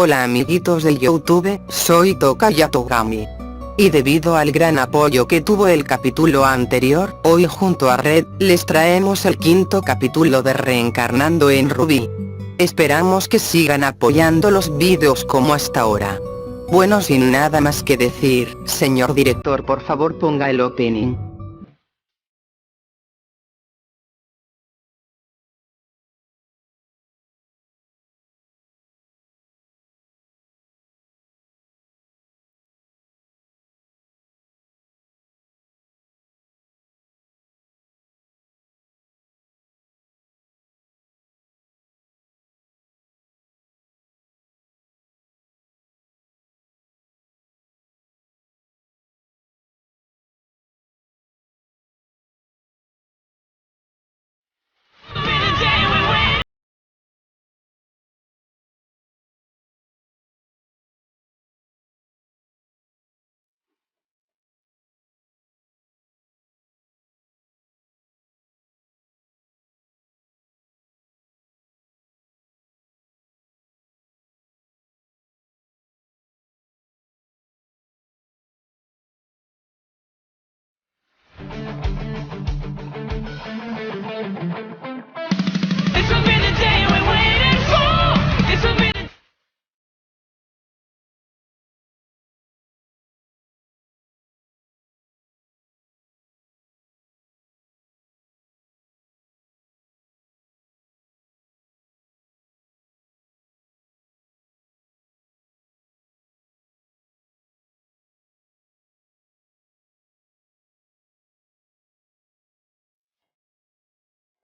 Hola amiguitos del YouTube, soy Tokaya Togami. Y debido al gran apoyo que tuvo el capítulo anterior, hoy junto a Red, les traemos el quinto capítulo de Reencarnando en Ruby. Esperamos que sigan apoyando los vídeos como hasta ahora. Bueno, sin nada más que decir, señor director, por favor ponga el opening.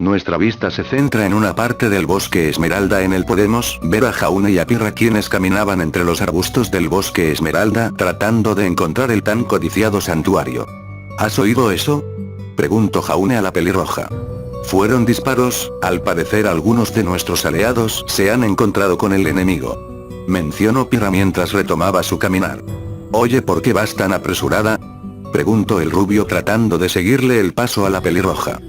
Nuestra vista se centra en una parte del bosque Esmeralda. En el podemos ver a Jaune y a Pirra, quienes caminaban entre los arbustos del bosque Esmeralda tratando de encontrar el tan codiciado santuario. ¿Has oído eso?, preguntó Jaune a la pelirroja. Fueron disparos, al parecer algunos de nuestros aliados se han encontrado con el enemigo, mencionó Pirra mientras retomaba su caminar. Oye, ¿por qué vas tan apresurada?, preguntó el rubio tratando de seguirle el paso a la pelirroja.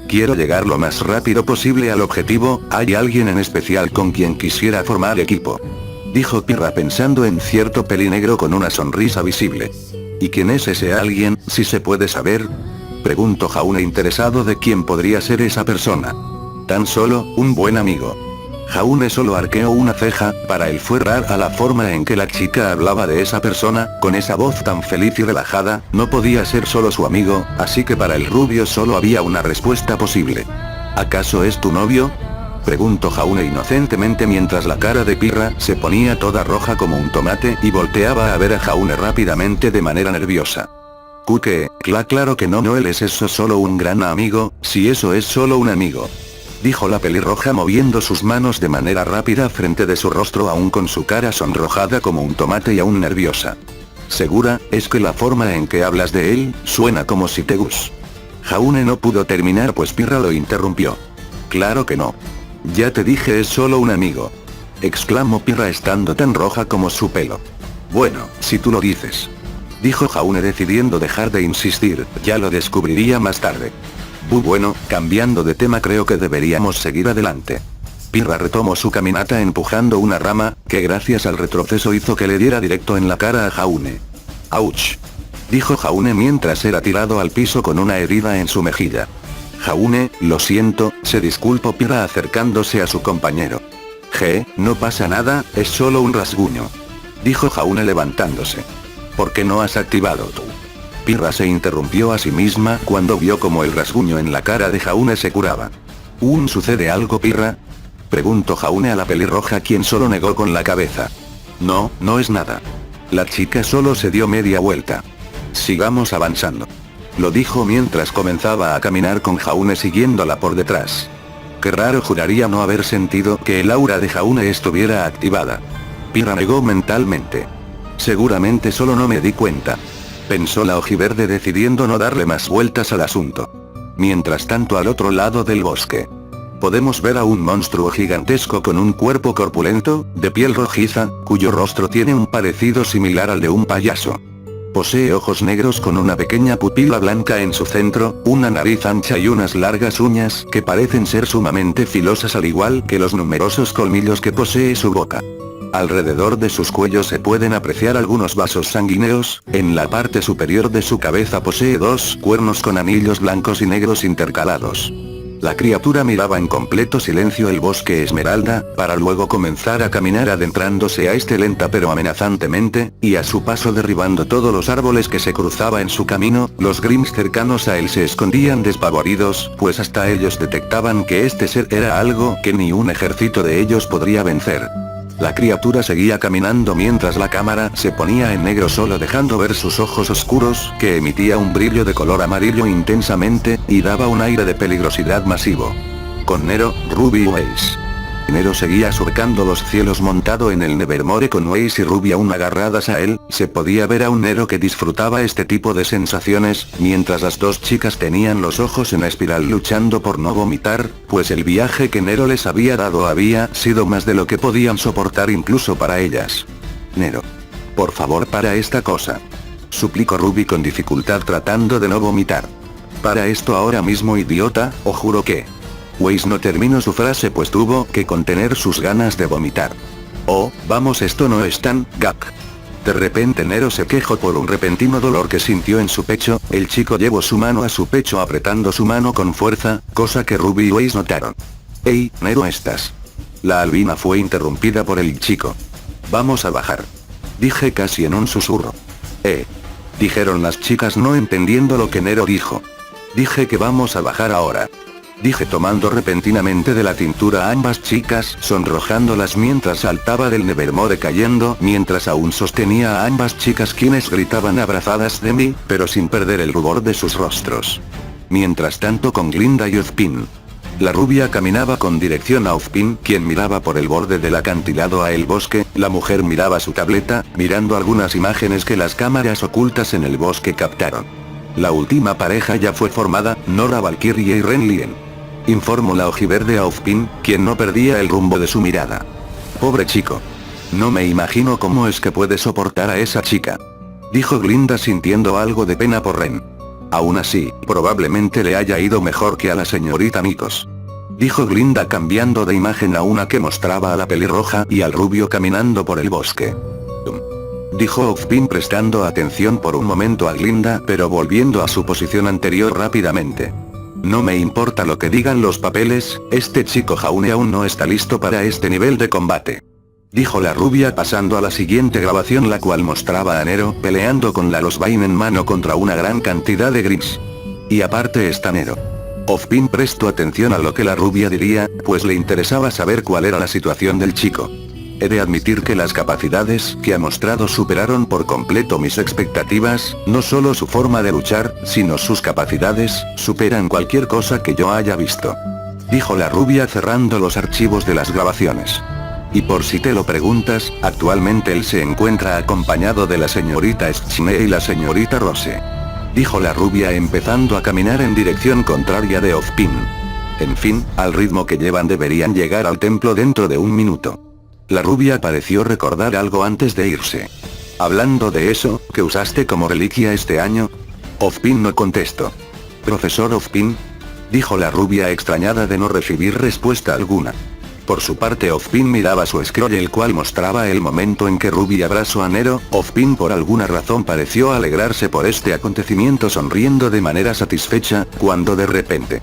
Quiero llegar lo más rápido posible al objetivo. ¿Hay alguien en especial con quien quisiera formar equipo?, dijo Pirra pensando en cierto pelinegro con una sonrisa visible. ¿Y quién es ese alguien, si se puede saber?, preguntó Jaune interesado de quién podría ser esa persona. Tan solo, un buen amigo. Jaune solo arqueó una ceja. Para él fue rara la forma en que la chica hablaba de esa persona, con esa voz tan feliz y relajada. No podía ser solo su amigo, así que para el rubio solo había una respuesta posible. ¿Acaso es tu novio?, preguntó Jaune inocentemente mientras la cara de Pirra se ponía toda roja como un tomate y volteaba a ver a Jaune rápidamente de manera nerviosa. ¿Qué? Claro que no, él es eso, solo un gran amigo. Si eso es solo un amigo, dijo la pelirroja moviendo sus manos de manera rápida frente de su rostro, aún con su cara sonrojada como un tomate y aún nerviosa. ¿Segura? Es que la forma en que hablas de él suena como si te gus. Jaune no pudo terminar pues Pirra lo interrumpió. Claro que no. Ya te dije, es solo un amigo, exclamó Pirra estando tan roja como su pelo. Bueno, si tú lo dices, dijo Jaune decidiendo dejar de insistir, ya lo descubriría más tarde. Bueno, cambiando de tema, creo que deberíamos seguir adelante. Pirra retomó su caminata empujando una rama, que gracias al retroceso hizo que le diera directo en la cara a Jaune. ¡Auch!, dijo Jaune mientras era tirado al piso con una herida en su mejilla. Jaune, lo siento, se disculpó Pirra acercándose a su compañero. No pasa nada, es solo un rasguño, dijo Jaune levantándose. ¿Por qué no has activado tú? Pirra se interrumpió a sí misma cuando vio como el rasguño en la cara de Jaune se curaba. ¿Sucede algo, Pirra?, preguntó Jaune a la pelirroja, quien solo negó con la cabeza. No, no es nada. La chica solo se dio media vuelta. Sigamos avanzando, lo dijo mientras comenzaba a caminar con Jaune siguiéndola por detrás. Qué raro, juraría no haber sentido que el aura de Jaune estuviera activada. Pirra negó mentalmente. Seguramente solo no me di cuenta, pensó la ojiverde decidiendo no darle más vueltas al asunto. Mientras tanto, al otro lado del bosque, podemos ver a un monstruo gigantesco con un cuerpo corpulento, de piel rojiza, cuyo rostro tiene un parecido similar al de un payaso. Posee ojos negros con una pequeña pupila blanca en su centro, una nariz ancha y unas largas uñas que parecen ser sumamente filosas, al igual que los numerosos colmillos que posee su boca. Alrededor de sus cuellos se pueden apreciar algunos vasos sanguíneos, en la parte superior de su cabeza posee dos cuernos con anillos blancos y negros intercalados. La criatura miraba en completo silencio el bosque esmeralda, para luego comenzar a caminar adentrándose a este lenta pero amenazantemente, y a su paso derribando todos los árboles que se cruzaba en su camino. Los Grimms cercanos a él se escondían despavoridos, pues hasta ellos detectaban que este ser era algo que ni un ejército de ellos podría vencer. La criatura seguía caminando mientras la cámara se ponía en negro solo dejando ver sus ojos oscuros, que emitía un brillo de color amarillo intensamente, y daba un aire de peligrosidad masivo. Con Nero, Ruby y Weiss. Nero seguía surcando los cielos montado en el Nevermore con Weiss y Ruby aún agarradas a él. Se podía ver a un Nero que disfrutaba este tipo de sensaciones, mientras las dos chicas tenían los ojos en espiral luchando por no vomitar, pues el viaje que Nero les había dado había sido más de lo que podían soportar incluso para ellas. Nero. Por favor, para esta cosa. Suplicó Ruby con dificultad tratando de no vomitar. Para esto ahora mismo, idiota, o juro que... Weiss no terminó su frase pues tuvo que contener sus ganas de vomitar. Oh, vamos, esto no es tan, gak. De repente Nero se quejó por un repentino dolor que sintió en su pecho. El chico llevó su mano a su pecho apretando su mano con fuerza, cosa que Ruby y Weiss notaron. Hey, Nero, estás. La albina fue interrumpida por el chico. Vamos a bajar. Dije casi en un susurro. Dijeron las chicas no entendiendo lo que Nero dijo. Dije que vamos a bajar ahora. Dije tomando repentinamente de la cintura a ambas chicas, sonrojándolas mientras saltaba del Nevermore cayendo, mientras aún sostenía a ambas chicas quienes gritaban abrazadas de mí, pero sin perder el rubor de sus rostros. Mientras tanto con Glinda y Ozpin. La rubia caminaba con dirección a Ozpin, quien miraba por el borde del acantilado a el bosque. La mujer miraba su tableta, mirando algunas imágenes que las cámaras ocultas en el bosque captaron. La última pareja ya fue formada, Nora Valkyrie y Ren Lien. Informó la ojiverde a Ozpin, quien no perdía el rumbo de su mirada. Pobre chico. No me imagino cómo es que puede soportar a esa chica. Dijo Glinda sintiendo algo de pena por Ren. Aún así, probablemente le haya ido mejor que a la señorita Nikos. Dijo Glinda cambiando de imagen a una que mostraba a la pelirroja y al rubio caminando por el bosque. Dijo Ozpin prestando atención por un momento a Glinda pero volviendo a su posición anterior rápidamente. No me importa lo que digan los papeles, este chico Jaune aún no está listo para este nivel de combate. Dijo la rubia pasando a la siguiente grabación, la cual mostraba a Nero peleando con la Losbine en mano contra una gran cantidad de Grimms. Y aparte está Nero. Ozpin prestó atención a lo que la rubia diría, pues le interesaba saber cuál era la situación del chico. He de admitir que las capacidades que ha mostrado superaron por completo mis expectativas, no solo su forma de luchar, sino sus capacidades, superan cualquier cosa que yo haya visto. Dijo la rubia cerrando los archivos de las grabaciones. Y por si te lo preguntas, actualmente él se encuentra acompañado de la señorita Schne y la señorita Rose. Dijo la rubia empezando a caminar en dirección contraria de Ozpin. En fin, al ritmo que llevan deberían llegar al templo dentro de un minuto. La rubia pareció recordar algo antes de irse. Hablando de eso, ¿qué usaste como reliquia este año? Ozpin no contestó. ¿Profesor Ozpin? Dijo la rubia extrañada de no recibir respuesta alguna. Por su parte Ozpin miraba su scroll el cual mostraba el momento en que Ruby abrazó a Nero. Ozpin por alguna razón pareció alegrarse por este acontecimiento sonriendo de manera satisfecha, cuando de repente...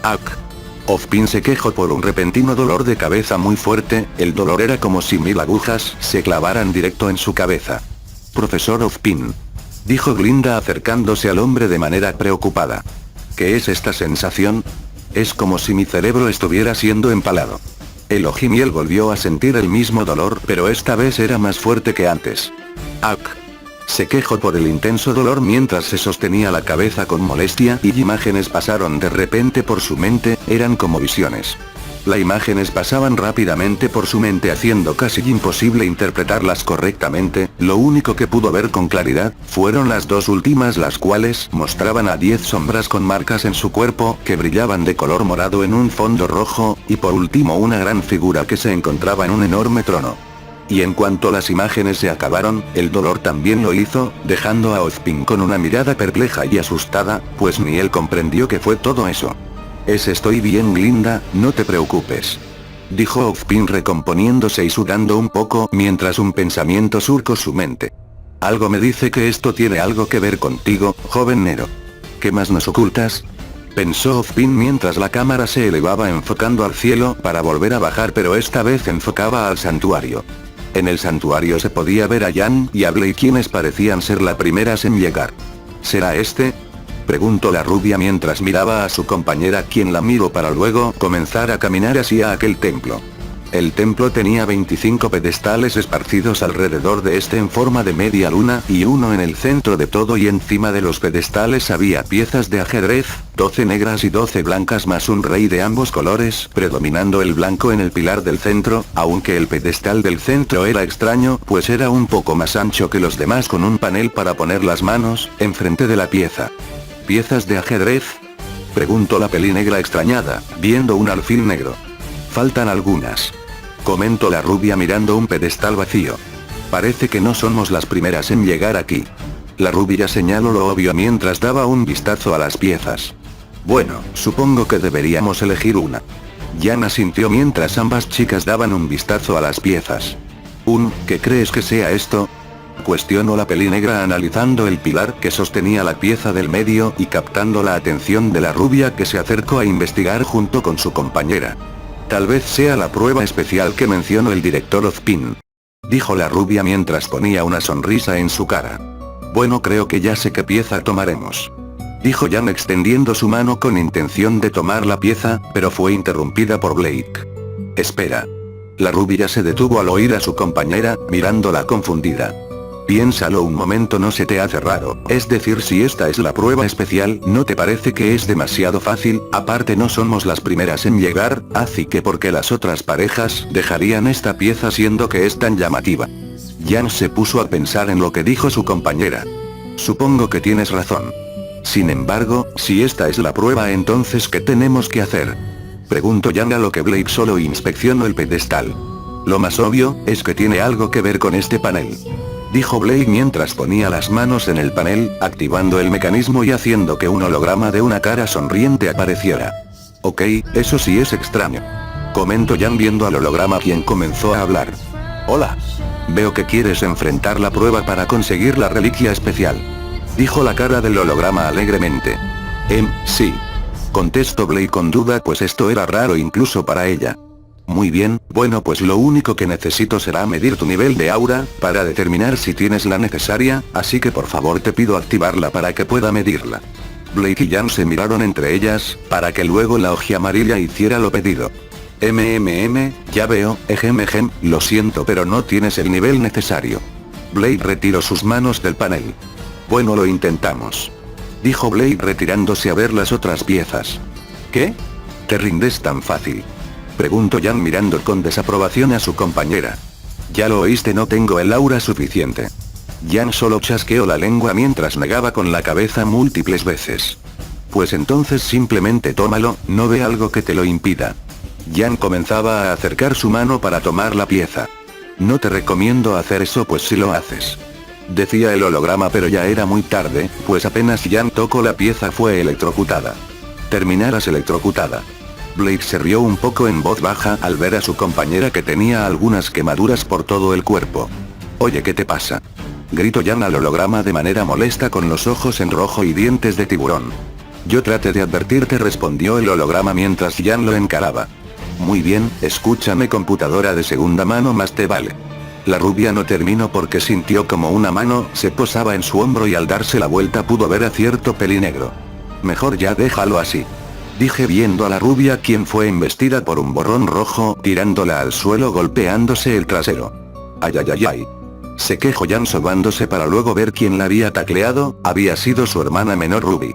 ¡Ak! Ozpin se quejó por un repentino dolor de cabeza muy fuerte. El dolor era como si 1000 agujas se clavaran directo en su cabeza. Profesor Ozpin. Dijo Glinda acercándose al hombre de manera preocupada. ¿Qué es esta sensación? Es como si mi cerebro estuviera siendo empalado. El ojimiel volvió a sentir el mismo dolor, pero esta vez era más fuerte que antes. ¡Ak! Se quejó por el intenso dolor mientras se sostenía la cabeza con molestia y imágenes pasaron de repente por su mente, eran como visiones. Las imágenes pasaban rápidamente por su mente haciendo casi imposible interpretarlas correctamente. Lo único que pudo ver con claridad fueron las dos últimas, las cuales mostraban a 10 sombras con marcas en su cuerpo que brillaban de color morado en un fondo rojo, y por último una gran figura que se encontraba en un enorme trono. Y en cuanto las imágenes se acabaron, el dolor también lo hizo, dejando a Ozpin con una mirada perpleja y asustada, pues ni él comprendió qué fue todo eso. Estoy bien, Glinda, no te preocupes. dijo Ozpin recomponiéndose y sudando un poco mientras un pensamiento surcó su mente. Algo me dice que esto tiene algo que ver contigo, joven Nero. ¿Qué más nos ocultas? Pensó Ozpin mientras la cámara se elevaba enfocando al cielo para volver a bajar, pero esta vez enfocaba al santuario. En el santuario se podía ver a Jan y a Blake, quienes parecían ser las primeras en llegar. ¿Será este?, preguntó la rubia mientras miraba a su compañera, quien la miró para luego comenzar a caminar hacia aquel templo. El templo tenía 25 pedestales esparcidos alrededor de este en forma de media luna, y uno en el centro de todo, y encima de los pedestales había piezas de ajedrez, 12 negras y 12 blancas más un rey de ambos colores, predominando el blanco en el pilar del centro, aunque el pedestal del centro era extraño, pues era un poco más ancho que los demás, con un panel para poner las manos enfrente de la pieza. ¿Piezas de ajedrez?, preguntó la pelinegra extrañada, viendo un alfil negro. Faltan algunas, comentó la rubia mirando un pedestal vacío. Parece que no somos las primeras en llegar aquí. La rubia señaló lo obvio mientras daba un vistazo a las piezas. Bueno, supongo que deberíamos elegir una. Jan asintió mientras ambas chicas daban un vistazo a las piezas. ¿Qué crees que sea esto?, cuestionó la pelinegra analizando el pilar que sostenía la pieza del medio y captando la atención de la rubia, que se acercó a investigar junto con su compañera. Tal vez sea la prueba especial que mencionó el director Ozpin, dijo la rubia mientras ponía una sonrisa en su cara. Bueno, creo que ya sé qué pieza tomaremos, dijo Jan extendiendo su mano con intención de tomar la pieza, pero fue interrumpida por Blake. Espera. La rubia se detuvo al oír a su compañera, mirándola confundida. Piénsalo un momento, ¿no se te hace raro? Es decir, si esta es la prueba especial, ¿no te parece que es demasiado fácil? Aparte, no somos las primeras en llegar, así que ¿por qué las otras parejas dejarían esta pieza siendo que es tan llamativa? Jan se puso a pensar en lo que dijo su compañera. Supongo que tienes razón. Sin embargo, si esta es la prueba, entonces ¿qué tenemos que hacer?, preguntó Jan, a lo que Blake solo inspeccionó el pedestal. Lo más obvio es que tiene algo que ver con este panel, dijo Blake mientras ponía las manos en el panel, activando el mecanismo y haciendo que un holograma de una cara sonriente apareciera. Ok, eso sí es extraño, comentó Jan viendo al holograma, quien comenzó a hablar. Hola. Veo que quieres enfrentar la prueba para conseguir la reliquia especial, dijo la cara del holograma alegremente. Sí, contestó Blake con duda, pues esto era raro incluso para ella. Muy bien, bueno, pues lo único que necesito será medir tu nivel de aura, para determinar si tienes la necesaria, así que por favor te pido activarla para que pueda medirla. Blake y Jan se miraron entre ellas, para que luego la hoja amarilla hiciera lo pedido. Ya veo, ejem, lo siento, pero no tienes el nivel necesario. Blake retiró sus manos del panel. Bueno, lo intentamos, dijo Blake retirándose a ver las otras piezas. ¿Qué? ¿Te rindes tan fácil?, preguntó Jan mirando con desaprobación a su compañera. Ya lo oíste, no tengo el aura suficiente. Jan solo chasqueó la lengua mientras negaba con la cabeza múltiples veces. Pues entonces simplemente tómalo, ¿no ve algo que te lo impida? Jan comenzaba a acercar su mano para tomar la pieza. No te recomiendo hacer eso, pues si lo haces, decía el holograma, pero ya era muy tarde, pues apenas Jan tocó la pieza fue electrocutada. Terminarás electrocutada. Blake se rió un poco en voz baja al ver a su compañera, que tenía algunas quemaduras por todo el cuerpo. Oye, ¿qué te pasa?, gritó Jan al holograma de manera molesta, con los ojos en rojo y dientes de tiburón. Yo traté de advertirte, respondió el holograma mientras Jan lo encaraba. Muy bien, escúchame, computadora de segunda mano, más te vale. La rubia no terminó porque sintió como una mano se posaba en su hombro y al darse la vuelta pudo ver a cierto pelinegro. Mejor ya déjalo así, dije viendo a la rubia, quien fue embestida por un borrón rojo, tirándola al suelo golpeándose el trasero. Ay. Se quejó Jan sobándose para luego ver quién la había tacleado. Había sido su hermana menor Ruby.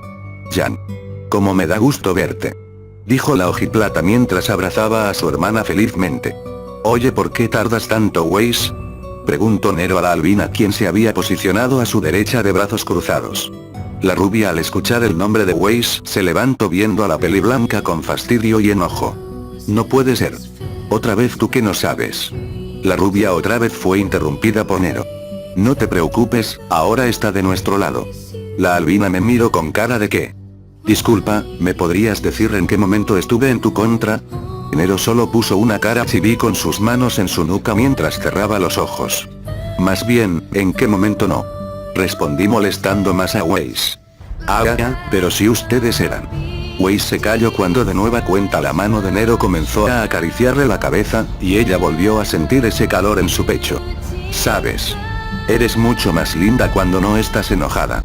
Jan. Como me da gusto verte, dijo la hojiplata mientras abrazaba a su hermana felizmente. Oye, ¿por qué tardas tanto, Weiss?, preguntó Nero a la albina, quien se había posicionado a su derecha de brazos cruzados. La rubia, al escuchar el nombre de Weiss, se levantó viendo a la peliblanca con fastidio y enojo. No puede ser. Otra vez tú que no sabes. La rubia otra vez fue interrumpida por Nero. No te preocupes, ahora está de nuestro lado. La albina me miró con cara de ¿qué? Disculpa, ¿me podrías decir en qué momento estuve en tu contra?, Nero solo puso una cara chibi con sus manos en su nuca mientras cerraba los ojos. Más bien, ¿en qué momento no? Respondí molestando más a Weiss. Pero si ustedes eran. Weiss se calló cuando de nueva cuenta la mano de Nero comenzó a acariciarle la cabeza, y ella volvió a sentir ese calor en su pecho. ¿Sabes? Eres mucho más linda cuando no estás enojada.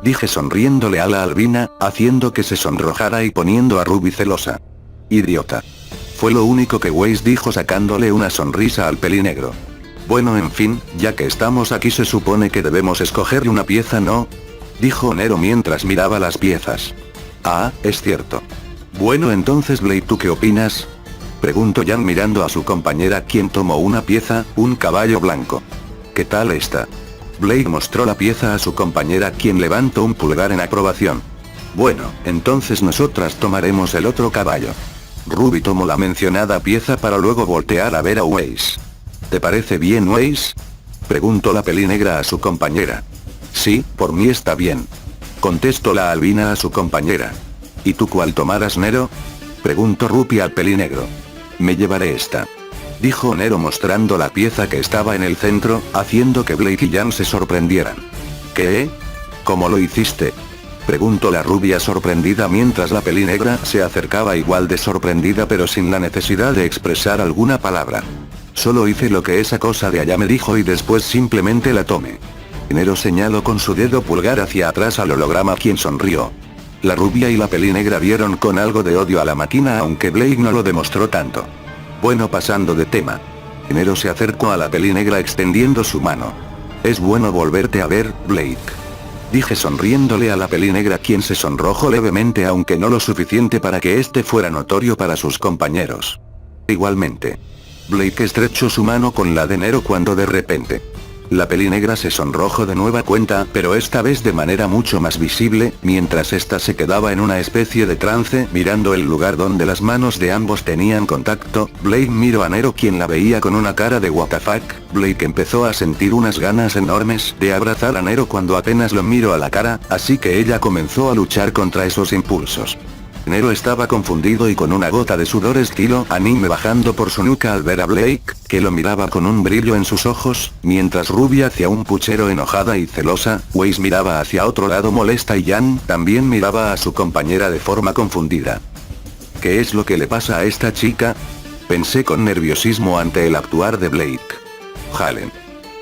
Dije sonriéndole a la albina, haciendo que se sonrojara y poniendo a Ruby celosa. Idiota. Fue lo único que Weiss dijo sacándole una sonrisa al pelinegro. Bueno, en fin, ya que estamos aquí se supone que debemos escoger una pieza, ¿no? Dijo Nero mientras miraba las piezas. Ah, es cierto. Bueno, entonces Blade, ¿tú qué opinas? Preguntó Jan mirando a su compañera, quien tomó una pieza, un caballo blanco. ¿Qué tal esta? Blade mostró la pieza a su compañera, quien levantó un pulgar en aprobación. Bueno, entonces nosotras tomaremos el otro caballo. Ruby tomó la mencionada pieza para luego voltear a ver a Weiss. ¿Te parece bien, Weiss? Preguntó la pelinegra a su compañera. Sí, por mí está bien. Contestó la albina a su compañera. ¿Y tú cuál tomarás, Nero? Preguntó Ruby al pelinegro. Me llevaré esta. Dijo Nero mostrando la pieza que estaba en el centro, haciendo que Blake y Jan se sorprendieran. ¿Qué? ¿Cómo lo hiciste? Preguntó la rubia sorprendida mientras la pelinegra se acercaba igual de sorprendida pero sin la necesidad de expresar alguna palabra. Solo hice lo que esa cosa de allá me dijo y después simplemente la tomé. Nero señaló con su dedo pulgar hacia atrás al holograma, quien sonrió. La rubia y la pelinegra vieron con algo de odio a la máquina, aunque Blake no lo demostró tanto. Bueno, pasando de tema. Nero se acercó a la pelinegra extendiendo su mano. Es bueno volverte a ver, Blake. Dije sonriéndole a la pelinegra, quien se sonrojó levemente aunque no lo suficiente para que este fuera notorio para sus compañeros. Igualmente. Blake estrechó su mano con la de Nero cuando de repente. La pelinegra se sonrojó de nueva cuenta, pero esta vez de manera mucho más visible, mientras ésta se quedaba en una especie de trance mirando el lugar donde las manos de ambos tenían contacto. Blake miró a Nero, quien la veía con una cara de what the fuck. Blake empezó a sentir unas ganas enormes de abrazar a Nero cuando apenas lo miró a la cara, así que ella comenzó a luchar contra esos impulsos. Nero estaba confundido y con una gota de sudor estilo anime bajando por su nuca al ver a Blake, que lo miraba con un brillo en sus ojos, mientras Ruby hacía un puchero enojada y celosa. Weiss miraba hacia otro lado molesta y Jan también miraba a su compañera de forma confundida. ¿Qué es lo que le pasa a esta chica? Pensé con nerviosismo ante el actuar de Blake. Jalen.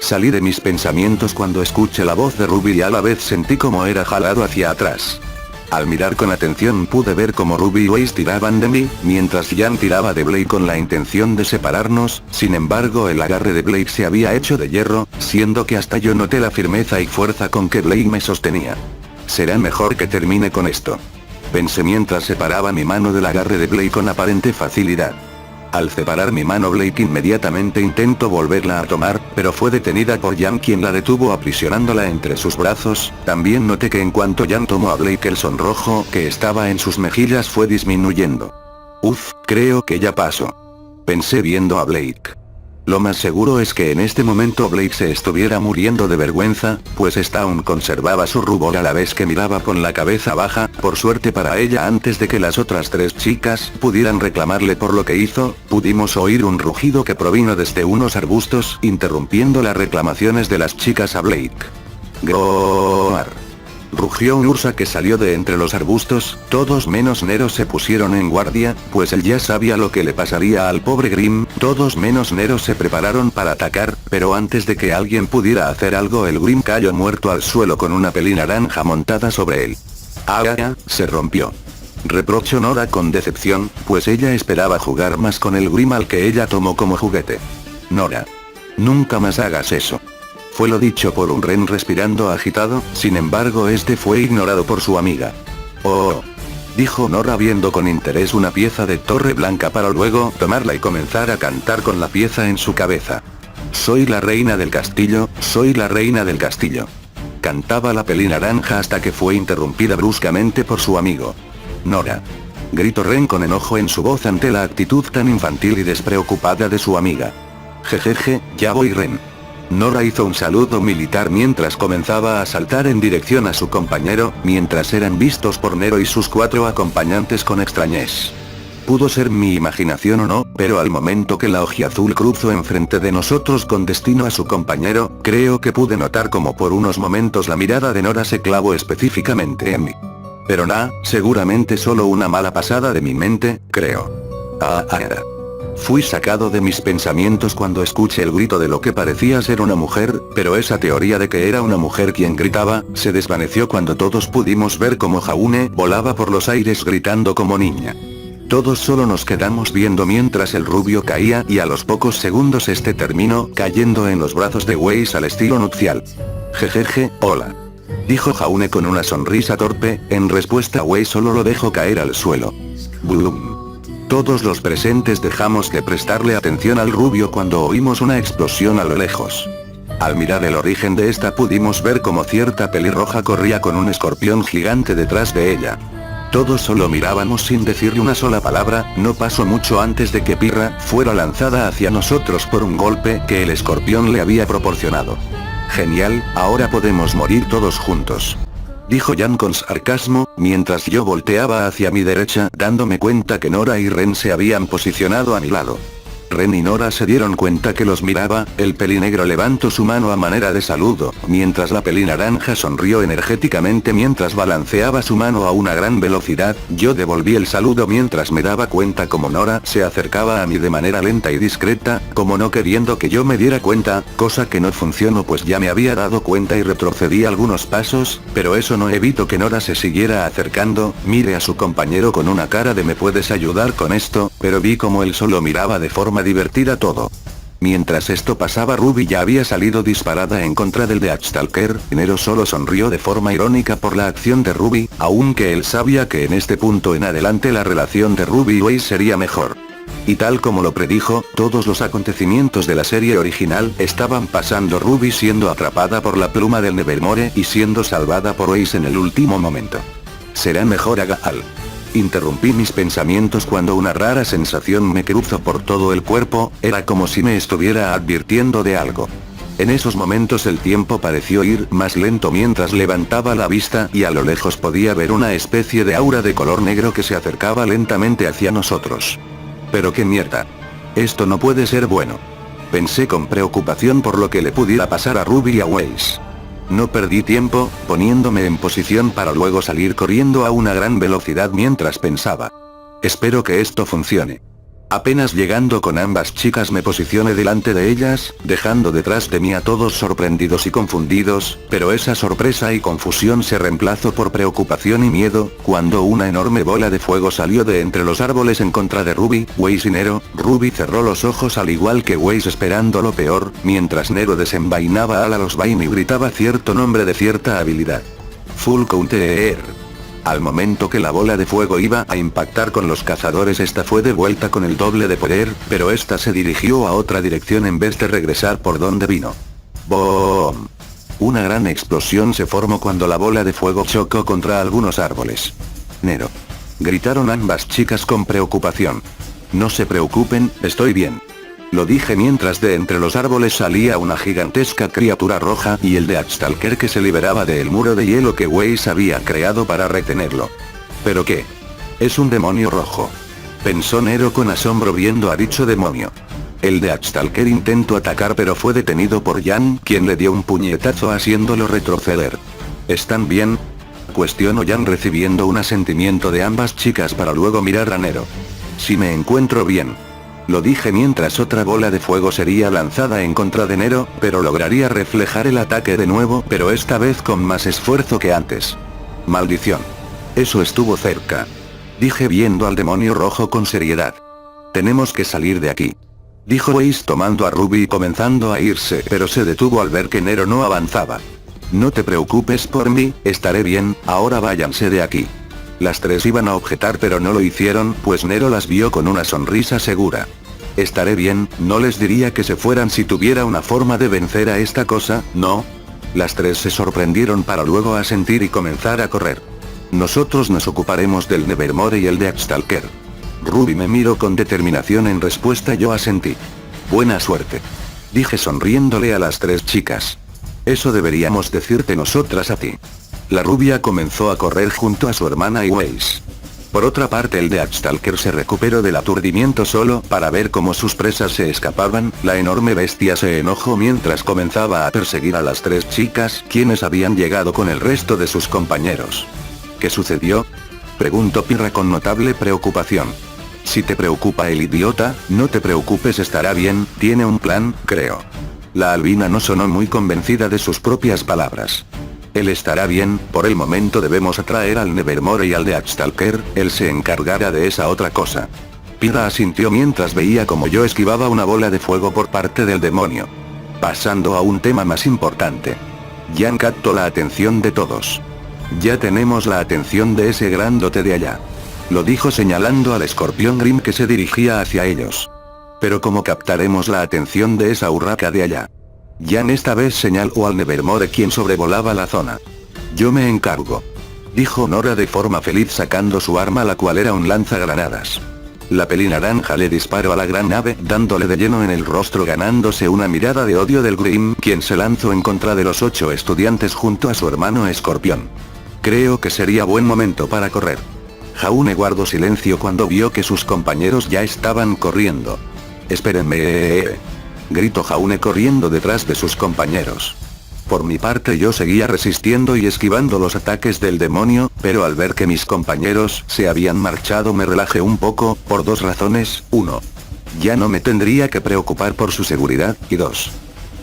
Salí de mis pensamientos cuando escuché la voz de Ruby y a la vez sentí como era jalado hacia atrás. Al mirar con atención pude ver cómo Ruby y Weiss tiraban de mí, mientras Jan tiraba de Blake con la intención de separarnos. Sin embargo, el agarre de Blake se había hecho de hierro, siendo que hasta yo noté la firmeza y fuerza con que Blake me sostenía. Será mejor que termine con esto. Pensé mientras separaba mi mano del agarre de Blake con aparente facilidad. Al separar mi mano, Blake inmediatamente intentó volverla a tomar, pero fue detenida por Jan, quien la detuvo aprisionándola entre sus brazos. También noté que en cuanto Jan tomó a Blake, el sonrojo que estaba en sus mejillas fue disminuyendo. Creo que ya pasó. Pensé viendo a Blake. Lo más seguro es que en este momento Blake se estuviera muriendo de vergüenza, pues esta aún conservaba su rubor a la vez que miraba con la cabeza baja. Por suerte para ella, antes de que las otras tres chicas pudieran reclamarle por lo que hizo, pudimos oír un rugido que provino desde unos arbustos, interrumpiendo las reclamaciones de las chicas a Blake. ¡Goar! Rugió un Ursa que salió de entre los arbustos. Todos menos Nero se pusieron en guardia, pues él ya sabía lo que le pasaría al pobre Grimm. Todos menos Nero se prepararon para atacar, pero antes de que alguien pudiera hacer algo, el Grimm cayó muerto al suelo con una pelinaranja montada sobre él. Se rompió. Reprochó Nora con decepción, pues ella esperaba jugar más con el Grimm al que ella tomó como juguete. Nora. Nunca más hagas eso. Fue lo dicho por un Ren respirando agitado, sin embargo este fue ignorado por su amiga. Oh. Dijo Nora viendo con interés una pieza de torre blanca para luego tomarla y comenzar a cantar con la pieza en su cabeza. Soy la reina del castillo, soy la reina del castillo. Cantaba la pelinaranja hasta que fue interrumpida bruscamente por su amigo. Nora. Gritó Ren con enojo en su voz ante la actitud tan infantil y despreocupada de su amiga. Jejeje, ya voy, Ren. Nora hizo un saludo militar mientras comenzaba a saltar en dirección a su compañero, mientras eran vistos por Nero y sus 4 acompañantes con extrañez. Pudo ser mi imaginación o no, pero al momento que la ojiazul cruzó enfrente de nosotros con destino a su compañero, creo que pude notar como por unos momentos la mirada de Nora se clavó específicamente en mí. Pero seguramente solo una mala pasada de mi mente, creo. Fui sacado de mis pensamientos cuando escuché el grito de lo que parecía ser una mujer, pero esa teoría de que era una mujer quien gritaba, se desvaneció cuando todos pudimos ver cómo Jaune volaba por los aires gritando como niña. Todos solo nos quedamos viendo mientras el rubio caía y a los pocos segundos este terminó cayendo en los brazos de Weiss al estilo nupcial. Jejeje, hola. Dijo Jaune con una sonrisa torpe, en respuesta Weiss solo lo dejó caer al suelo. Boom. Todos los presentes dejamos de prestarle atención al rubio cuando oímos una explosión a lo lejos. Al mirar el origen de esta pudimos ver como cierta pelirroja corría con un escorpión gigante detrás de ella. Todos solo mirábamos sin decirle una sola palabra, no pasó mucho antes de que Pirra fuera lanzada hacia nosotros por un golpe que el escorpión le había proporcionado. Genial, ahora podemos morir todos juntos. Dijo Jan con sarcasmo, mientras yo volteaba hacia mi derecha dándome cuenta que Nora y Ren se habían posicionado a mi lado. Ren y Nora se dieron cuenta que los miraba, el pelinegro levantó su mano a manera de saludo, mientras la pelinaranja sonrió energéticamente mientras balanceaba su mano a una gran velocidad, yo devolví el saludo mientras me daba cuenta como Nora se acercaba a mí de manera lenta y discreta, como no queriendo que yo me diera cuenta, cosa que no funcionó pues ya me había dado cuenta y retrocedí algunos pasos, pero eso no evitó que Nora se siguiera acercando, mire a su compañero con una cara de ¿me puedes ayudar con esto?, pero vi como él solo miraba de forma divertida todo. Mientras esto pasaba Ruby ya había salido disparada en contra del Deathstalker, Nero solo sonrió de forma irónica por la acción de Ruby, aunque él sabía que en este punto en adelante la relación de Ruby y Weiss sería mejor. Y tal como lo predijo, todos los acontecimientos de la serie original estaban pasando Ruby siendo atrapada por la pluma del Nevermore y siendo salvada por Weiss en el último momento. Será mejor Agaal. Interrumpí mis pensamientos cuando una rara sensación me cruzó por todo el cuerpo, era como si me estuviera advirtiendo de algo. En esos momentos el tiempo pareció ir más lento mientras levantaba la vista y a lo lejos podía ver una especie de aura de color negro que se acercaba lentamente hacia nosotros. Pero qué mierda. Esto no puede ser bueno. Pensé con preocupación por lo que le pudiera pasar a Ruby y a Weiss. No perdí tiempo, poniéndome en posición para luego salir corriendo a una gran velocidad mientras pensaba. Espero que esto funcione. Apenas llegando con ambas chicas me posicioné delante de ellas, dejando detrás de mí a todos sorprendidos y confundidos, pero esa sorpresa y confusión se reemplazó por preocupación y miedo, cuando una enorme bola de fuego salió de entre los árboles en contra de Ruby, Weiss y Nero. Ruby cerró los ojos al igual que Weiss esperando lo peor, mientras Nero desenvainaba a los Vayne y gritaba cierto nombre de cierta habilidad. Full Counter. Al momento que la bola de fuego iba a impactar con los cazadores esta fue de vuelta con el doble de poder, pero esta se dirigió a otra dirección en vez de regresar por donde vino. ¡Boom! Una gran explosión se formó cuando la bola de fuego chocó contra algunos árboles. Nero. Gritaron ambas chicas con preocupación. No se preocupen, estoy bien. Lo dije mientras de entre los árboles salía una gigantesca criatura roja y el Deathstalker que se liberaba del muro de hielo que Weiss había creado para retenerlo. ¿Pero qué? Es un demonio rojo. Pensó Nero con asombro viendo a dicho demonio. El Deathstalker intentó atacar pero fue detenido por Jan, quien le dio un puñetazo haciéndolo retroceder. ¿Están bien?, cuestionó Jan recibiendo un asentimiento de ambas chicas para luego mirar a Nero. Sí me encuentro bien. Lo dije mientras otra bola de fuego sería lanzada en contra de Nero, pero lograría reflejar el ataque de nuevo, pero esta vez con más esfuerzo que antes. Maldición. Eso estuvo cerca. Dije viendo al demonio rojo con seriedad. Tenemos que salir de aquí. Dijo Weiss tomando a Ruby y comenzando a irse, pero se detuvo al ver que Nero no avanzaba. No te preocupes por mí, estaré bien, ahora váyanse de aquí. Las tres iban a objetar pero no lo hicieron, pues Nero las vio con una sonrisa segura. Estaré bien, no les diría que se fueran si tuviera una forma de vencer a esta cosa, ¿no? Las tres se sorprendieron para luego asentir y comenzar a correr. Nosotros nos ocuparemos del Nevermore y el Deathstalker. Ruby me miró con determinación en respuesta yo asentí. Buena suerte. Dije sonriéndole a las tres chicas. Eso deberíamos decirte nosotras a ti. La rubia comenzó a correr junto a su hermana y Weiss. Por otra parte el Deathstalker se recuperó del aturdimiento solo para ver cómo sus presas se escapaban. La enorme bestia se enojó mientras comenzaba a perseguir a las 3 chicas, quienes habían llegado con el resto de sus compañeros. ¿Qué sucedió?, preguntó Pirra con notable preocupación. Si te preocupa el idiota, no te preocupes, estará bien, tiene un plan, creo. La albina no sonó muy convencida de sus propias palabras. Él estará bien, por el momento debemos atraer al Nevermore y al Deathstalker, él se encargará de esa otra cosa. Pirra asintió mientras veía como yo esquivaba una bola de fuego por parte del demonio. Pasando a un tema más importante. Jan captó la atención de todos. Ya tenemos la atención de ese grandote de allá. Lo dijo señalando al escorpión Grim que se dirigía hacia ellos. Pero ¿cómo captaremos la atención de esa urraca de allá? Jan esta vez señaló al Nevermore, quien sobrevolaba la zona. Yo me encargo, dijo Nora de forma feliz sacando su arma, la cual era un lanzagranadas. La pelinaranja le disparó a la gran nave dándole de lleno en el rostro, ganándose una mirada de odio del Grim, quien se lanzó en contra de los 8 estudiantes junto a su hermano escorpión. Creo que sería buen momento para correr. Jaune guardó silencio cuando vio que sus compañeros ya estaban corriendo. Espérenme, gritó Jaune corriendo detrás de sus compañeros. Por mi parte yo seguía resistiendo y esquivando los ataques del demonio, pero al ver que mis compañeros se habían marchado me relajé un poco, por 2 razones. 1. Ya no me tendría que preocupar por su seguridad, y 2.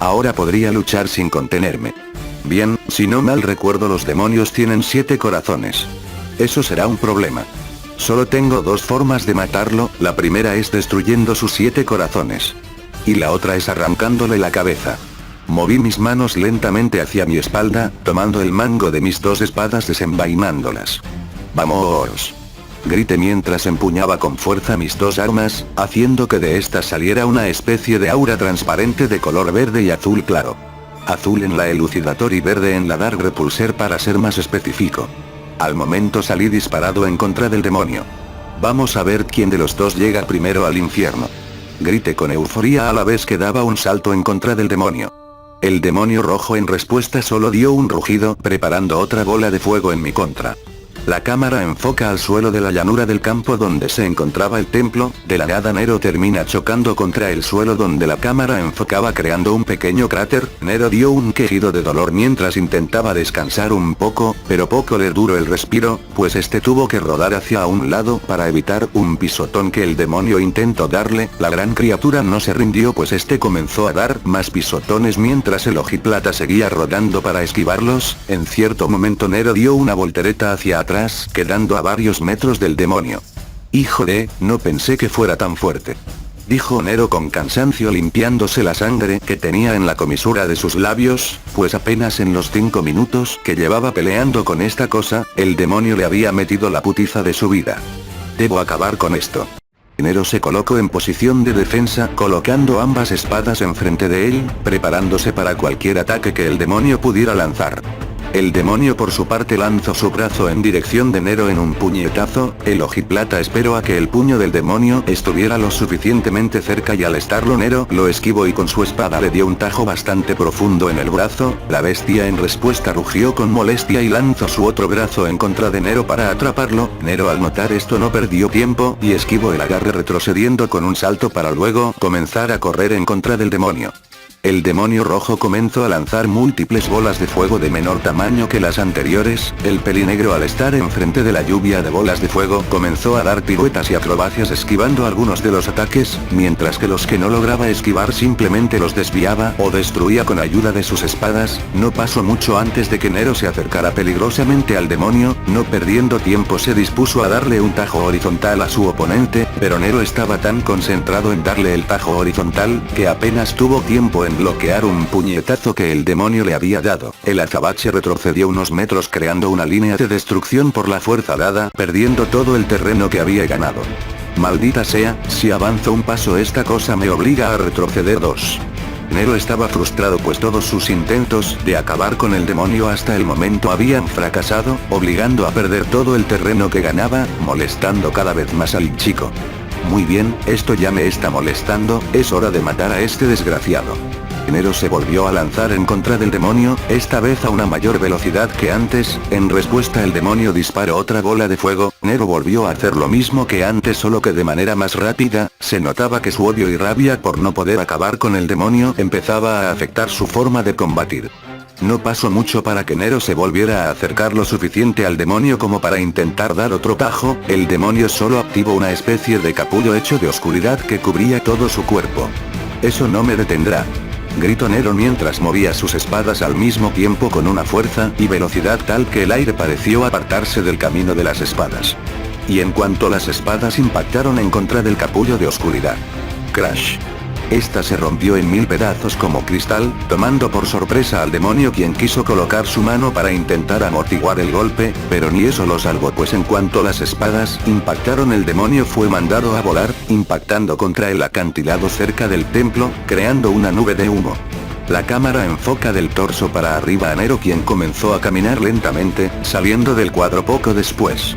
Ahora podría luchar sin contenerme. Bien, si no mal recuerdo los demonios tienen 7 corazones. Eso será un problema. Solo tengo 2 formas de matarlo, la primera es destruyendo sus 7 corazones. Y la otra es arrancándole la cabeza. Moví mis manos lentamente hacia mi espalda, tomando el mango de mis 2 espadas desenvainándolas. ¡Vamos!, grité mientras empuñaba con fuerza mis 2 armas, haciendo que de estas saliera una especie de aura transparente de color verde y azul claro. Azul en la Elucidator y verde en la Dark Repulsor para ser más específico. Al momento salí disparado en contra del demonio. Vamos a ver quién de los 2 llega primero al infierno. Grité con euforía a la vez que daba un salto en contra del demonio. El demonio rojo en respuesta solo dio un rugido, preparando otra bola de fuego en mi contra. La cámara enfoca al suelo de la llanura del campo donde se encontraba el templo. De la nada Nero termina chocando contra el suelo donde la cámara enfocaba, creando un pequeño cráter. Nero dio un quejido de dolor mientras intentaba descansar un poco, pero poco le duró el respiro, pues este tuvo que rodar hacia un lado para evitar un pisotón que el demonio intentó darle. La gran criatura no se rindió, pues este comenzó a dar más pisotones mientras el ojiplata seguía rodando para esquivarlos. En cierto momento Nero dio una voltereta hacia atrás, quedando a varios metros del demonio. Hijo de, no pensé que fuera tan fuerte, dijo Nero con cansancio limpiándose la sangre que tenía en la comisura de sus labios, pues apenas en los 5 minutos que llevaba peleando con esta cosa, el demonio le había metido la putiza de su vida. Debo acabar con esto. Nero se colocó en posición de defensa, colocando ambas espadas enfrente de él, preparándose para cualquier ataque que el demonio pudiera lanzar. El demonio por su parte lanzó su brazo en dirección de Nero en un puñetazo. El ojiplata esperó a que el puño del demonio estuviera lo suficientemente cerca y al estarlo Nero lo esquivó y con su espada le dio un tajo bastante profundo en el brazo. La bestia en respuesta rugió con molestia y lanzó su otro brazo en contra de Nero para atraparlo. Nero al notar esto no perdió tiempo y esquivó el agarre retrocediendo con un salto para luego comenzar a correr en contra del demonio. El demonio rojo comenzó a lanzar múltiples bolas de fuego de menor tamaño que las anteriores. El pelinegro al estar enfrente de la lluvia de bolas de fuego comenzó a dar piruetas y acrobacias esquivando algunos de los ataques, mientras que los que no lograba esquivar simplemente los desviaba o destruía con ayuda de sus espadas. No pasó mucho antes de que Nero se acercara peligrosamente al demonio. No perdiendo tiempo se dispuso a darle un tajo horizontal a su oponente, pero Nero estaba tan concentrado en darle el tajo horizontal que apenas tuvo tiempo en bloquear un puñetazo que el demonio le había dado. El azabache retrocedió unos metros creando una línea de destrucción por la fuerza dada, perdiendo todo el terreno que había ganado. Maldita sea, si avanzo un paso esta cosa me obliga a retroceder 2. Nero estaba frustrado pues todos sus intentos de acabar con el demonio hasta el momento habían fracasado, obligando a perder todo el terreno que ganaba, molestando cada vez más al chico. Muy bien, esto ya me está molestando, es hora de matar a este desgraciado. Nero se volvió a lanzar en contra del demonio, esta vez a una mayor velocidad que antes. En respuesta el demonio disparó otra bola de fuego. Nero volvió a hacer lo mismo que antes, solo que de manera más rápida. Se notaba que su odio y rabia por no poder acabar con el demonio empezaba a afectar su forma de combatir. No pasó mucho para que Nero se volviera a acercar lo suficiente al demonio como para intentar dar otro tajo. El demonio solo activó una especie de capullo hecho de oscuridad que cubría todo su cuerpo. Eso no me detendrá, gritó Nero mientras movía sus espadas al mismo tiempo con una fuerza y velocidad tal que el aire pareció apartarse del camino de las espadas. Y en cuanto las espadas impactaron en contra del capullo de oscuridad, crash. Esta se rompió en 1000 pedazos como cristal, tomando por sorpresa al demonio, quien quiso colocar su mano para intentar amortiguar el golpe, pero ni eso lo salvó, pues en cuanto las espadas impactaron el demonio fue mandado a volar, impactando contra el acantilado cerca del templo, creando una nube de humo. La cámara enfoca del torso para arriba a Nero, quien comenzó a caminar lentamente, saliendo del cuadro poco después.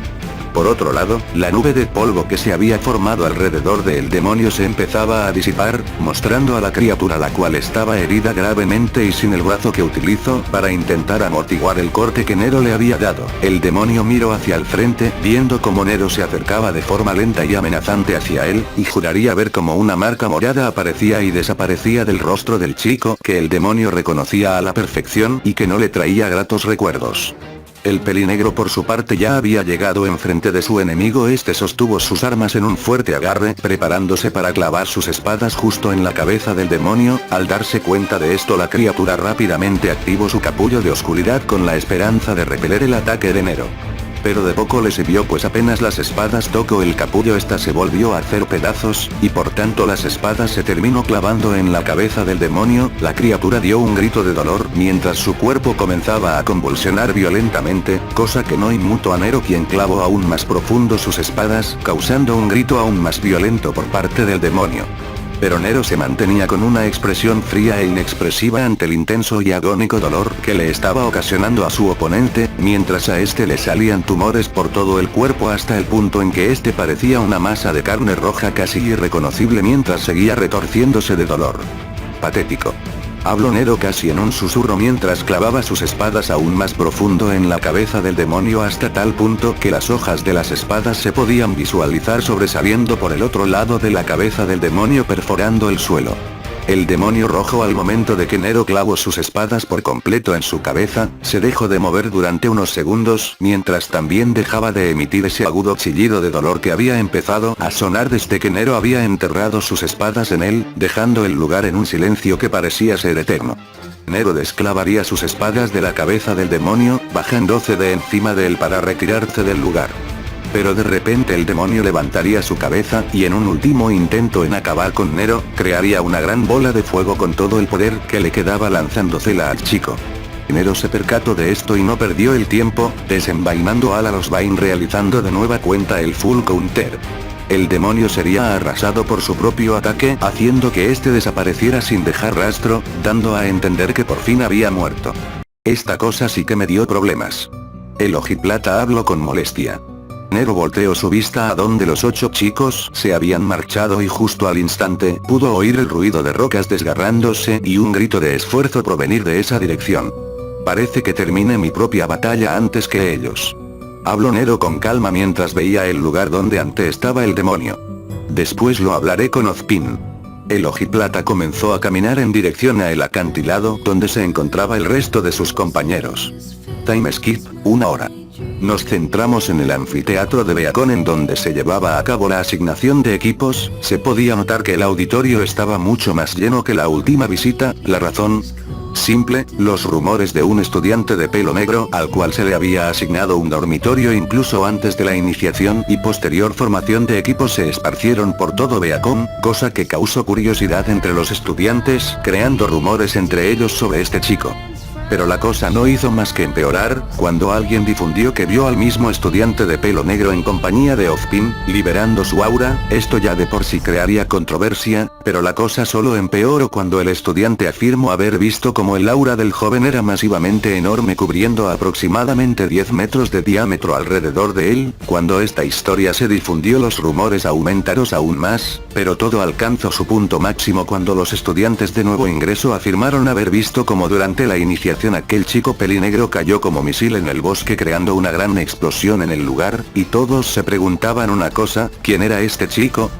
Por otro lado, la nube de polvo que se había formado alrededor del demonio se empezaba a disipar, mostrando a la criatura, la cual estaba herida gravemente y sin el brazo que utilizó para intentar amortiguar el corte que Nero le había dado. El demonio miró hacia el frente, viendo cómo Nero se acercaba de forma lenta y amenazante hacia él, y juraría ver cómo una marca morada aparecía y desaparecía del rostro del chico, que el demonio reconocía a la perfección y que no le traía gratos recuerdos. El pelinegro por su parte ya había llegado enfrente de su enemigo. Este sostuvo sus armas en un fuerte agarre, preparándose para clavar sus espadas justo en la cabeza del demonio. Al darse cuenta de esto, la criatura rápidamente activó su capullo de oscuridad con la esperanza de repeler el ataque de Nero. Pero de poco le sirvió, pues apenas las espadas tocó el capullo, esta se volvió a hacer pedazos, y por tanto las espadas se terminó clavando en la cabeza del demonio. La criatura dio un grito de dolor mientras su cuerpo comenzaba a convulsionar violentamente, cosa que no inmutó a Nero, quien clavó aún más profundo sus espadas, causando un grito aún más violento por parte del demonio. Pero Nero se mantenía con una expresión fría e inexpresiva ante el intenso y agónico dolor que le estaba ocasionando a su oponente, mientras a este le salían tumores por todo el cuerpo hasta el punto en que este parecía una masa de carne roja casi irreconocible mientras seguía retorciéndose de dolor. Patético, habló Nero casi en un susurro mientras clavaba sus espadas aún más profundo en la cabeza del demonio, hasta tal punto que las hojas de las espadas se podían visualizar sobresaliendo por el otro lado de la cabeza del demonio, perforando el suelo. El demonio rojo, al momento de que Nero clavó sus espadas por completo en su cabeza, se dejó de mover durante unos segundos, mientras también dejaba de emitir ese agudo chillido de dolor que había empezado a sonar desde que Nero había enterrado sus espadas en él, dejando el lugar en un silencio que parecía ser eterno. Nero desclavaría sus espadas de la cabeza del demonio, bajándose de encima de él para retirarse del lugar. Pero de repente el demonio levantaría su cabeza y, en un último intento en acabar con Nero, crearía una gran bola de fuego con todo el poder que le quedaba, lanzándosela al chico. Nero se percató de esto y no perdió el tiempo, desenvainando a los Vayne, realizando de nueva cuenta el full counter. El demonio sería arrasado por su propio ataque, haciendo que este desapareciera sin dejar rastro, dando a entender que por fin había muerto. Esta cosa sí que me dio problemas. El ojiplata habló con molestia. Nero volteó su vista a donde los 8 chicos se habían marchado y justo al instante pudo oír el ruido de rocas desgarrándose y un grito de esfuerzo provenir de esa dirección. Parece que termine mi propia batalla antes que ellos, habló Nero con calma mientras veía el lugar donde antes estaba el demonio. Después lo hablaré con Ozpin. El ojiplata comenzó a caminar en dirección a el acantilado donde se encontraba el resto de sus compañeros. Time skip, 1 hora. Nos centramos en el anfiteatro de Beacon, en donde se llevaba a cabo la asignación de equipos. Se podía notar que el auditorio estaba mucho más lleno que la última visita. La razón simple, los rumores de un estudiante de pelo negro al cual se le había asignado un dormitorio incluso antes de la iniciación y posterior formación de equipos se esparcieron por todo Beacon, cosa que causó curiosidad entre los estudiantes, creando rumores entre ellos sobre este chico. Pero la cosa no hizo más que empeorar, cuando alguien difundió que vio al mismo estudiante de pelo negro en compañía de Ozpin, liberando su aura. Esto ya de por sí crearía controversia, pero la cosa solo empeoró cuando el estudiante afirmó haber visto como el aura del joven era masivamente enorme, cubriendo aproximadamente 10 metros de diámetro alrededor de él. Cuando esta historia se difundió, los rumores aumentaron aún más, pero todo alcanzó su punto máximo cuando los estudiantes de nuevo ingreso afirmaron haber visto como durante la iniciación aquel chico pelinegro cayó como misil en el bosque, creando una gran explosión en el lugar, y todos se preguntaban una cosa: ¿quién era este chico?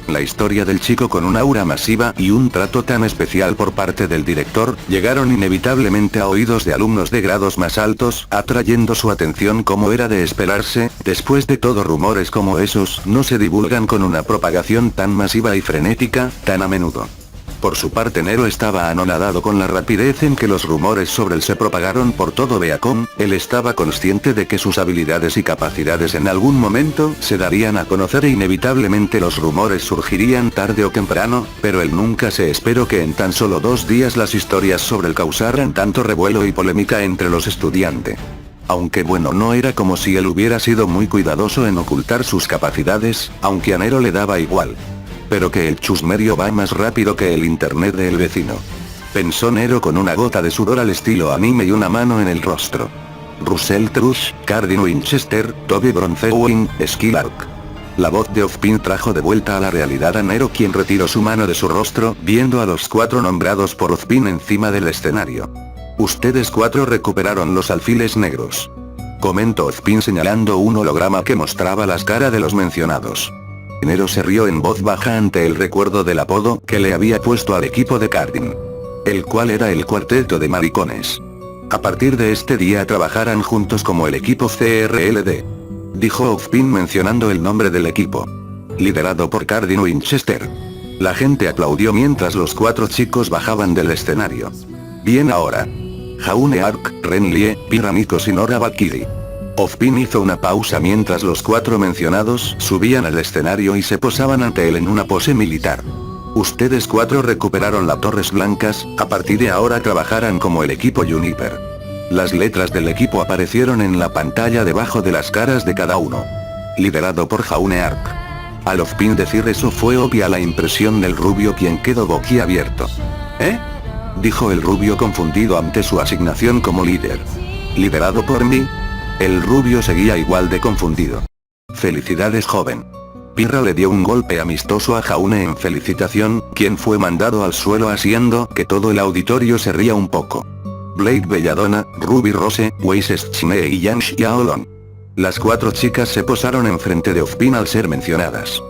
La historia del chico con un aura masiva y un trato tan especial por parte del director, llegaron inevitablemente a oídos de alumnos de grados más altos, atrayendo su atención como era de esperarse. Después de todo, rumores como esos no se divulgan con una propagación tan masiva y frenética, tan a menudo. Por su parte, Nero estaba anonadado con la rapidez en que los rumores sobre él se propagaron por todo Beacon. Él estaba consciente de que sus habilidades y capacidades en algún momento se darían a conocer e inevitablemente los rumores surgirían tarde o temprano, pero él nunca se esperó que en tan solo 2 días las historias sobre él causaran tanto revuelo y polémica entre los estudiantes. Aunque bueno, no era como si él hubiera sido muy cuidadoso en ocultar sus capacidades, aunque a Nero le daba igual. Pero que el chusmerio va más rápido que el internet del vecino. Pensó Nero con una gota de sudor al estilo anime y una mano en el rostro. Russell Trush, Cardin Winchester, Toby Bronzewin, Skylark. La voz de Ozpin trajo de vuelta a la realidad a Nero, quien retiró su mano de su rostro, viendo a los 4 nombrados por Ozpin encima del escenario. Ustedes 4 recuperaron los alfiles negros, comentó Ozpin señalando un holograma que mostraba las caras de los mencionados. Nero se rió en voz baja ante el recuerdo del apodo que le había puesto al equipo de Cardin, el cual era el cuarteto de maricones. A partir de este día trabajarán juntos como el equipo CRLD, dijo Ozpin mencionando el nombre del equipo, liderado por Cardin Winchester. La gente aplaudió mientras los 4 chicos bajaban del escenario. Bien, ahora Jaune Ark, Renlie, Piramikos y Nora Valkyrie. Ozpin hizo una pausa mientras los 4 mencionados subían al escenario y se posaban ante él en una pose militar. Ustedes 4 recuperaron las Torres Blancas, a partir de ahora trabajarán como el equipo Juniper. Las letras del equipo aparecieron en la pantalla debajo de las caras de cada uno. Liderado por Jaune Ark. Al Ozpin decir eso fue obvia la impresión del rubio, quien quedó boquiabierto. ¿Eh? Dijo el rubio confundido ante su asignación como líder. ¿Liderado por mí? El rubio seguía igual de confundido. Felicidades, joven. Pirra le dio un golpe amistoso a Jaune en felicitación, quien fue mandado al suelo haciendo que todo el auditorio se ría un poco. Blake Belladonna, Ruby Rose, Weiss Chine y Yang Xiaolong. Las 4 chicas se posaron enfrente de Ozpin al ser mencionadas.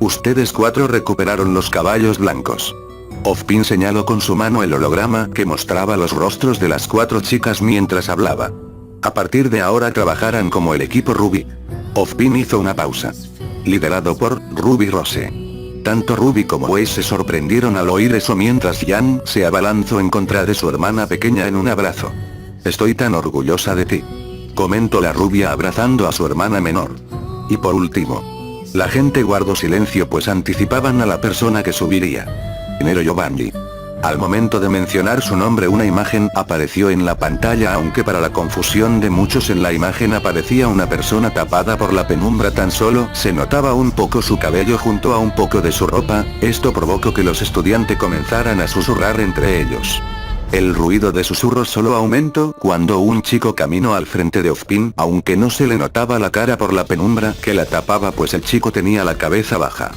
Ustedes 4 recuperaron los caballos blancos. Ozpin señaló con su mano el holograma que mostraba los rostros de las 4 chicas mientras hablaba. A partir de ahora trabajarán como el equipo Ruby. Ozpin hizo una pausa. Liderado por Ruby Rose. Tanto Ruby como Weiss se sorprendieron al oír eso mientras Yang se abalanzó en contra de su hermana pequeña en un abrazo. Estoy tan orgullosa de ti, comentó la rubia abrazando a su hermana menor. Y por último, la gente guardó silencio pues anticipaban a la persona que subiría. Nero Giovanni. Al momento de mencionar su nombre, una imagen apareció en la pantalla, aunque para la confusión de muchos en la imagen aparecía una persona tapada por la penumbra, tan solo se notaba un poco su cabello junto a un poco de su ropa. Esto provocó que los estudiantes comenzaran a susurrar entre ellos. El ruido de susurros solo aumentó cuando un chico caminó al frente de Ozpin, aunque no se le notaba la cara por la penumbra que la tapaba, pues el chico tenía la cabeza baja.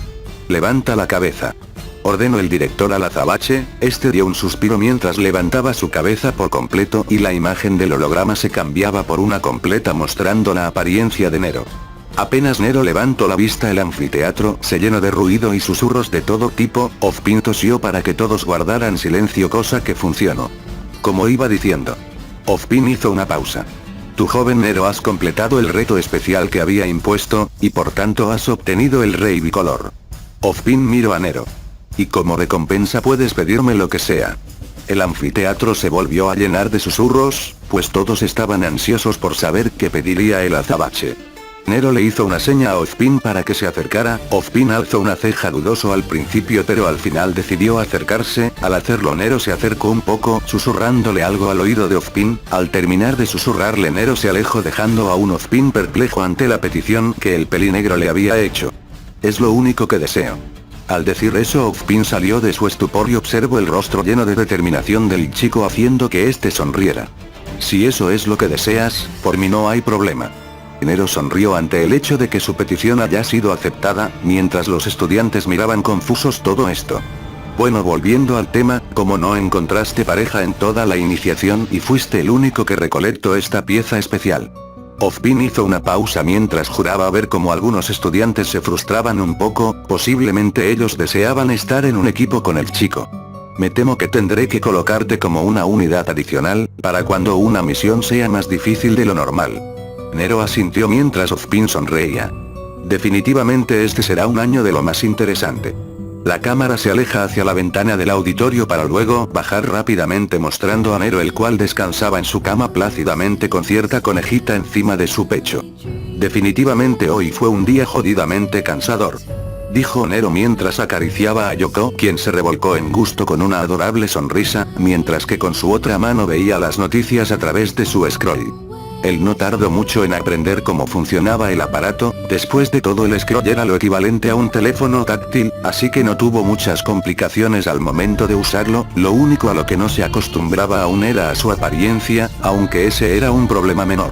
Levanta la cabeza, ordenó el director al azabache. Este dio un suspiro mientras levantaba su cabeza por completo y la imagen del holograma se cambiaba por una completa mostrando la apariencia de Nero. Apenas Nero levantó la vista, el anfiteatro se llenó de ruido y susurros de todo tipo. Ozpin tosió para que todos guardaran silencio, cosa que funcionó. Como iba diciendo, Ozpin hizo una pausa. Tu joven Nero, has completado el reto especial que había impuesto, y por tanto has obtenido el rey bicolor. Ozpin miró a Nero. Y como recompensa puedes pedirme lo que sea. El anfiteatro se volvió a llenar de susurros, pues todos estaban ansiosos por saber qué pediría el azabache. Nero le hizo una seña a Ozpin para que se acercara. Ozpin alzó una ceja dudoso al principio, pero al final decidió acercarse. Al hacerlo, Nero se acercó un poco, susurrándole algo al oído de Ozpin. Al terminar de susurrarle, Nero se alejó dejando a un Ozpin perplejo ante la petición que el pelinegro le había hecho. Es lo único que deseo. Al decir eso, Ozpin salió de su estupor y observó el rostro lleno de determinación del chico, haciendo que éste sonriera. Si eso es lo que deseas, por mí no hay problema. Nero sonrió ante el hecho de que su petición haya sido aceptada, mientras los estudiantes miraban confusos todo esto. Bueno, volviendo al tema, como no encontraste pareja en toda la iniciación y fuiste el único que recolectó esta pieza especial. Ozpin hizo una pausa mientras juraba ver cómo algunos estudiantes se frustraban un poco, posiblemente ellos deseaban estar en un equipo con el chico. Me temo que tendré que colocarte como una unidad adicional, para cuando una misión sea más difícil de lo normal. Nero asintió mientras Ozpin sonreía. Definitivamente este será un año de lo más interesante. La cámara se aleja hacia la ventana del auditorio para luego bajar rápidamente, mostrando a Nero, el cual descansaba en su cama plácidamente con cierta conejita encima de su pecho. Definitivamente hoy fue un día jodidamente cansador, dijo Nero mientras acariciaba a Yoko, quien se revolcó en gusto con una adorable sonrisa, mientras que con su otra mano veía las noticias a través de su scroll. Él no tardó mucho en aprender cómo funcionaba el aparato. Después de todo, el scroll era lo equivalente a un teléfono táctil, así que no tuvo muchas complicaciones al momento de usarlo. Lo único a lo que no se acostumbraba aún era a su apariencia, aunque ese era un problema menor.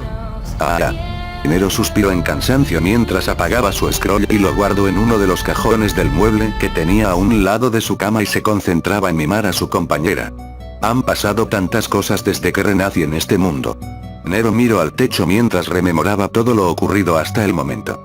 Nero suspiró en cansancio mientras apagaba su scroll y lo guardó en uno de los cajones del mueble que tenía a un lado de su cama y se concentraba en mimar a su compañera. Han pasado tantas cosas desde que renací en este mundo. Nero miró al techo mientras rememoraba todo lo ocurrido hasta el momento.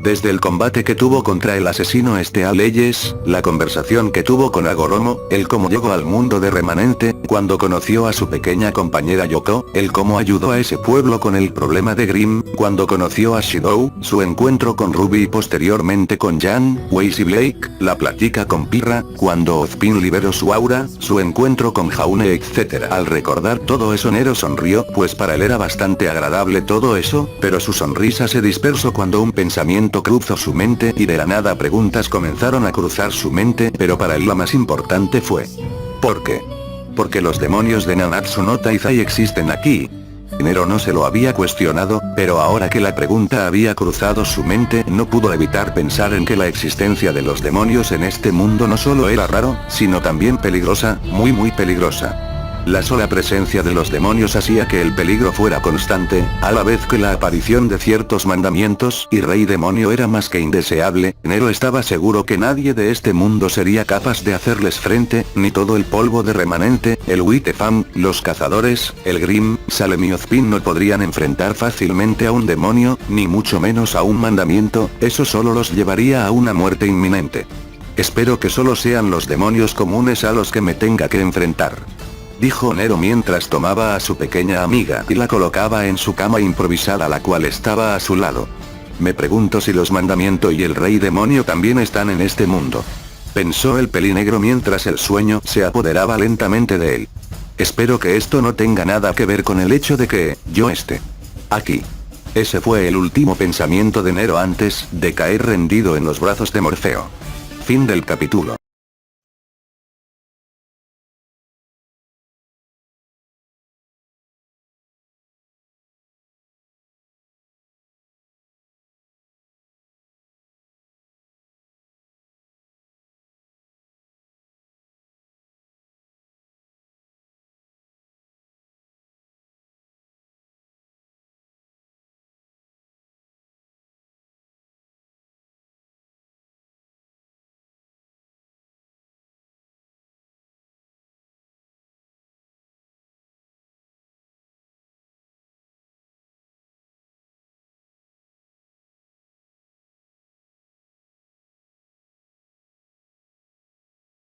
Desde el combate que tuvo contra el asesino Leyes, la conversación que tuvo con Agoromo, el cómo llegó al mundo de remanente, cuando conoció a su pequeña compañera Yoko, el cómo ayudó a ese pueblo con el problema de Grimm, cuando conoció a Shidou, su encuentro con Ruby y posteriormente con Jan, Weiss y Blake, la plática con Pirra, cuando Ozpin liberó su aura, su encuentro con Jaune, etc. Al recordar todo eso, Nero sonrió, pues para él era bastante agradable todo eso, pero su sonrisa se dispersó cuando un pensamiento cruzó su mente y de la nada preguntas comenzaron a cruzar su mente, pero para él la más importante fue: ¿por qué? Porque los demonios de Nanatsu no Taizai existen aquí. Nero no se lo había cuestionado, pero ahora que la pregunta había cruzado su mente, no pudo evitar pensar en que la existencia de los demonios en este mundo no solo era raro, sino también peligrosa, muy peligrosa. La sola presencia de los demonios hacía que el peligro fuera constante, a la vez que la aparición de ciertos mandamientos y rey demonio era más que indeseable. Nero estaba seguro que nadie de este mundo sería capaz de hacerles frente, ni todo el polvo de remanente, el Witefam, los cazadores, el Grimm, Salem y Ozpin no podrían enfrentar fácilmente a un demonio, ni mucho menos a un mandamiento. Eso solo los llevaría a una muerte inminente. Espero que solo sean los demonios comunes a los que me tenga que enfrentar, dijo Nero mientras tomaba a su pequeña amiga y la colocaba en su cama improvisada, la cual estaba a su lado. Me pregunto si los mandamientos y el rey demonio también están en este mundo, pensó el pelinegro mientras el sueño se apoderaba lentamente de él. Espero que esto no tenga nada que ver con el hecho de que yo esté aquí. Ese fue el último pensamiento de Nero antes de caer rendido en los brazos de Morfeo. Fin del capítulo.